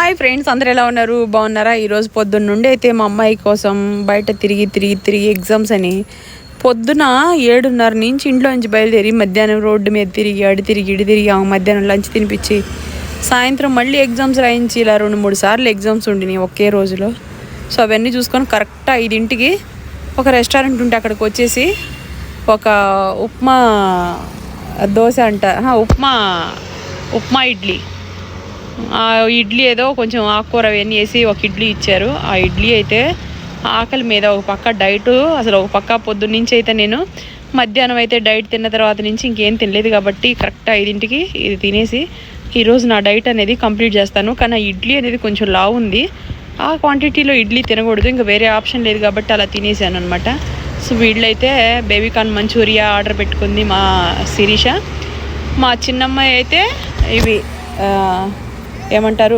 Hi friends, అందరు ఎలా ఉన్నారు? బాగున్నారా? ఈరోజు పొద్దున్న నుండి అయితే మా అమ్మాయి కోసం బయట తిరిగి ఎగ్జామ్స్ అని పొద్దున 7:30 నుంచి ఇంట్లో నుంచి బయలుదేరి మధ్యాహ్నం రోడ్డు మీద తిరిగి ఇడి తిరిగి మధ్యాహ్నం లంచ్ తినిపించి సాయంత్రం మళ్ళీ ఎగ్జామ్స్ రాయించి ఇలా 2-3 సార్లు ఎగ్జామ్స్ ఉండినాయి ఒకే రోజులో. సో అవన్నీ చూసుకొని కరెక్ట్ 5ంటికి ఒక రెస్టారెంట్ ఉంటే అక్కడికి వచ్చేసి ఒక ఉప్మా దోశ ఉప్మా ఇడ్లీ ఏదో కొంచెం ఆకుకూర అవన్నీ వేసి ఒక ఇడ్లీ ఇచ్చారు. ఆ ఇడ్లీ అయితే ఆకలి మీద ఒక పక్క డైటు, అసలు ఒక పక్క పొద్దున్న నుంచి అయితే నేను మధ్యాహ్నం అయితే డైట్ తిన్న తర్వాత నుంచి ఇంకేం తినలేదు కాబట్టి కరెక్ట్ 5ంటికి ఇది తినేసి ఈరోజు నా డైట్ అనేది కంప్లీట్ చేస్తాను. కానీ ఆ ఇడ్లీ అనేది కొంచెం లావు ఉంది, ఆ క్వాంటిటీలో ఇడ్లీ తినకూడదు, ఇంకా వేరే ఆప్షన్ లేదు కాబట్టి అలా తినేసాను అనమాట. సో వీళ్ళైతే బేబీకార్న్ మంచూరియా ఆర్డర్ పెట్టుకుంది మా శిరీష. మా చిన్నమ్మాయి అయితే ఇవి ఏమంటారు